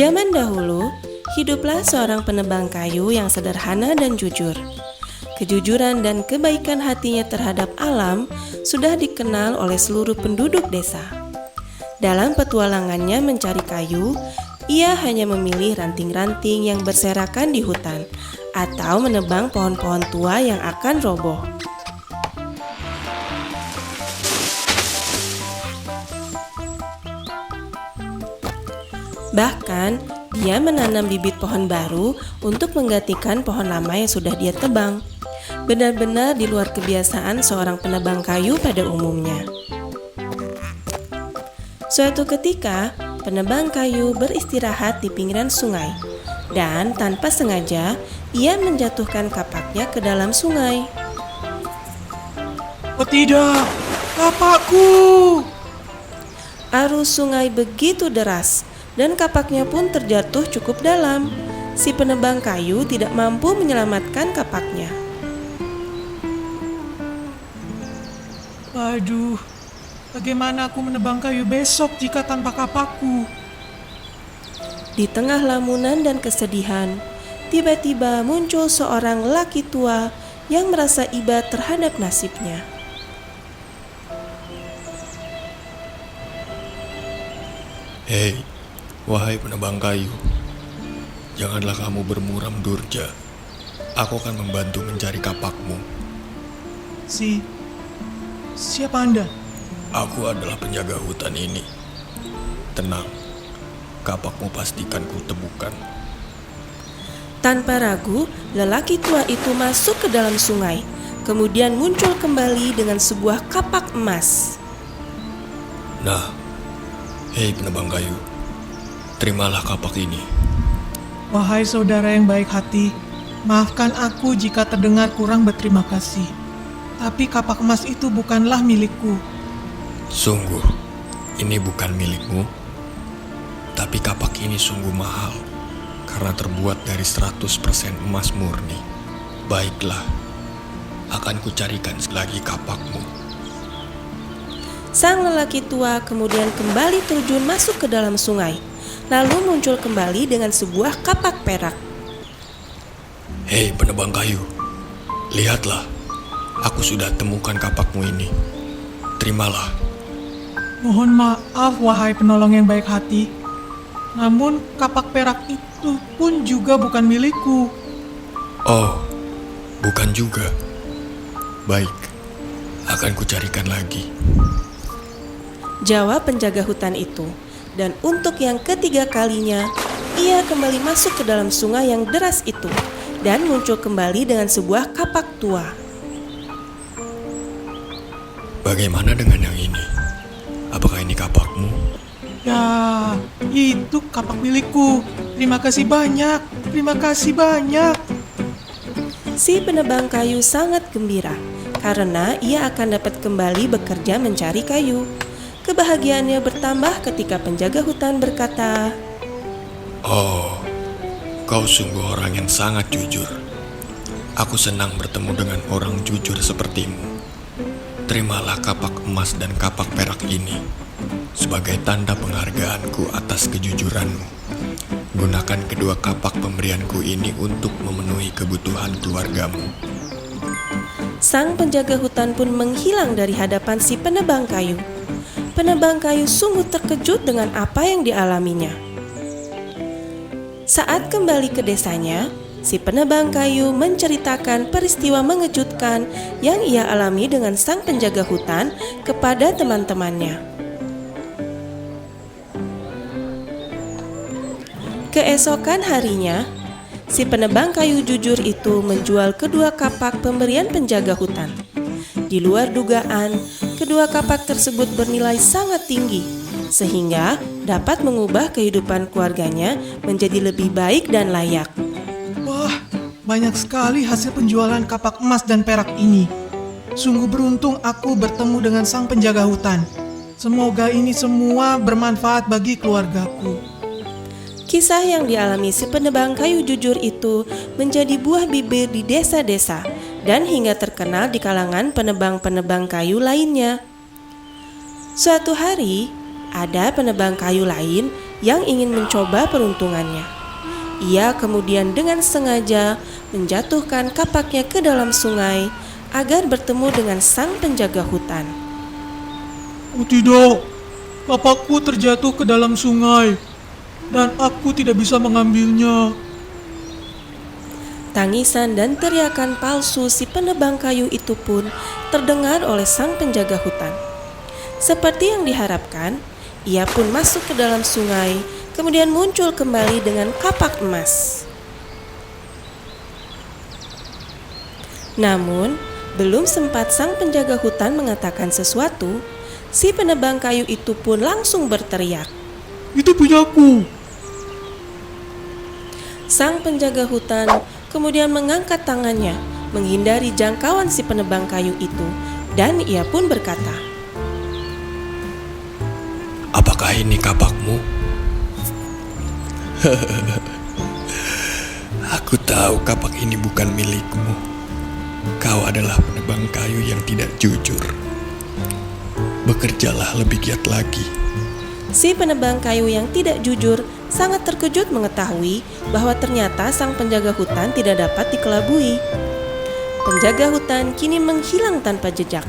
Zaman dahulu, hiduplah seorang penebang kayu yang sederhana dan jujur. Kejujuran dan kebaikan hatinya terhadap alam sudah dikenal oleh seluruh penduduk desa. Dalam petualangannya mencari kayu, ia hanya memilih ranting-ranting yang berserakan di hutan atau menebang pohon-pohon tua yang akan roboh. Bahkan, dia menanam bibit pohon baru untuk menggantikan pohon lama yang sudah dia tebang. Benar-benar di luar kebiasaan seorang penebang kayu pada umumnya. Suatu ketika, penebang kayu beristirahat di pinggiran sungai, dan tanpa sengaja, ia menjatuhkan kapaknya ke dalam sungai. Oh tidak, kapakku! Arus sungai begitu deras, dan kapaknya pun terjatuh cukup dalam. Si penebang kayu tidak mampu menyelamatkan kapaknya. Aduh, bagaimana aku menebang kayu besok jika tanpa kapakku? Di tengah lamunan dan kesedihan, tiba-tiba muncul seorang lelaki tua yang merasa iba terhadap nasibnya. Hei, wahai penebang kayu, janganlah kamu bermuram durja. Aku akan membantu mencari kapakmu. Siapa Anda? Aku adalah penjaga hutan ini. Tenang, kapakmu pastikan ku temukan. Tanpa ragu, lelaki tua itu masuk ke dalam sungai, kemudian muncul kembali dengan sebuah kapak emas. Nah, hei penebang kayu, terimalah kapak ini. Wahai saudara yang baik hati, maafkan aku jika terdengar kurang berterima kasih. Tapi kapak emas itu bukanlah milikku. Sungguh, ini bukan milikmu. Tapi kapak ini sungguh mahal, karena terbuat dari 100% emas murni. Baiklah, akan kucarikan lagi kapakmu. Sang lelaki tua kemudian kembali terjun masuk ke dalam sungai, lalu muncul kembali dengan sebuah kapak perak. Hei penebang kayu, lihatlah, aku sudah temukan kapakmu ini. Terimalah. Mohon maaf wahai penolong yang baik hati. Namun kapak perak itu pun juga bukan milikku. Oh, bukan juga. Baik, akan kucarikan lagi. Jawab penjaga hutan itu, dan untuk yang ketiga kalinya, ia kembali masuk ke dalam sungai yang deras itu, dan muncul kembali dengan sebuah kapak tua. Bagaimana dengan yang ini? Apakah ini kapakmu? Ya, itu kapak milikku. Terima kasih banyak. Terima kasih banyak. Si penebang kayu sangat gembira, karena ia akan dapat kembali bekerja mencari kayu. Kebahagiaannya bertambah ketika penjaga hutan berkata, Oh, kau sungguh orang yang sangat jujur. Aku senang bertemu dengan orang jujur sepertimu. Terimalah kapak emas dan kapak perak ini sebagai tanda penghargaanku atas kejujuranmu. Gunakan kedua kapak pemberianku ini untuk memenuhi kebutuhan keluargamu. sang penjaga hutan pun menghilang dari hadapan si penebang kayu. Penebang kayu sungguh terkejut dengan apa yang dialaminya. Saat kembali ke desanya, si penebang kayu menceritakan peristiwa mengejutkan yang ia alami dengan sang penjaga hutan kepada teman-temannya. Keesokan harinya, si penebang kayu jujur itu menjual kedua kapak pemberian penjaga hutan. Di luar dugaan, kedua kapak tersebut bernilai sangat tinggi, sehingga dapat mengubah kehidupan keluarganya menjadi lebih baik dan layak. Wah, banyak sekali hasil penjualan kapak emas dan perak ini. Sungguh beruntung aku bertemu dengan sang penjaga hutan. Semoga ini semua bermanfaat bagi keluargaku. Kisah yang dialami si penebang kayu jujur itu menjadi buah bibir di desa-desa dan hingga terkenal di kalangan penebang-penebang kayu lainnya. Suatu hari, ada penebang kayu lain yang ingin mencoba peruntungannya. Ia kemudian dengan sengaja menjatuhkan kapaknya ke dalam sungai agar bertemu dengan sang penjaga hutan. Oh tidak, kapakku terjatuh ke dalam sungai dan aku tidak bisa mengambilnya. Tangisan dan teriakan palsu si penebang kayu itu pun terdengar oleh sang penjaga hutan. Seperti yang diharapkan, ia pun masuk ke dalam sungai, kemudian muncul kembali dengan kapak emas. Namun, belum sempat sang penjaga hutan mengatakan sesuatu, si penebang kayu itu pun langsung berteriak. Itu punyaku. Sang penjaga hutan kemudian mengangkat tangannya menghindari jangkauan si penebang kayu itu, dan ia pun berkata, Apakah ini kapakmu? Aku tahu kapak ini bukan milikmu. Kau adalah penebang kayu yang tidak jujur. Bekerjalah lebih giat lagi. Si penebang kayu yang tidak jujur sangat terkejut mengetahui bahwa ternyata sang penjaga hutan tidak dapat dikelabui. Penjaga hutan kini menghilang tanpa jejak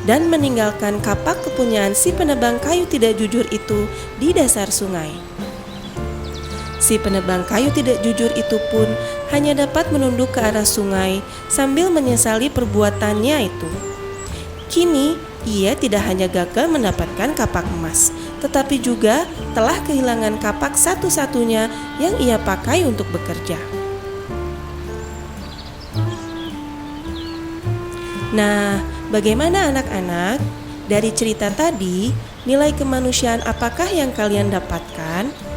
dan meninggalkan kapak kepunyaan si penebang kayu tidak jujur itu di dasar sungai. Si penebang kayu tidak jujur itu pun hanya dapat menunduk ke arah sungai sambil menyesali perbuatannya itu. Kini, ia tidak hanya gagal mendapatkan kapak emas, tetapi juga telah kehilangan kapak satu-satunya yang ia pakai untuk bekerja. Nah, bagaimana anak-anak? Dari cerita tadi, nilai kemanusiaan apakah yang kalian dapatkan?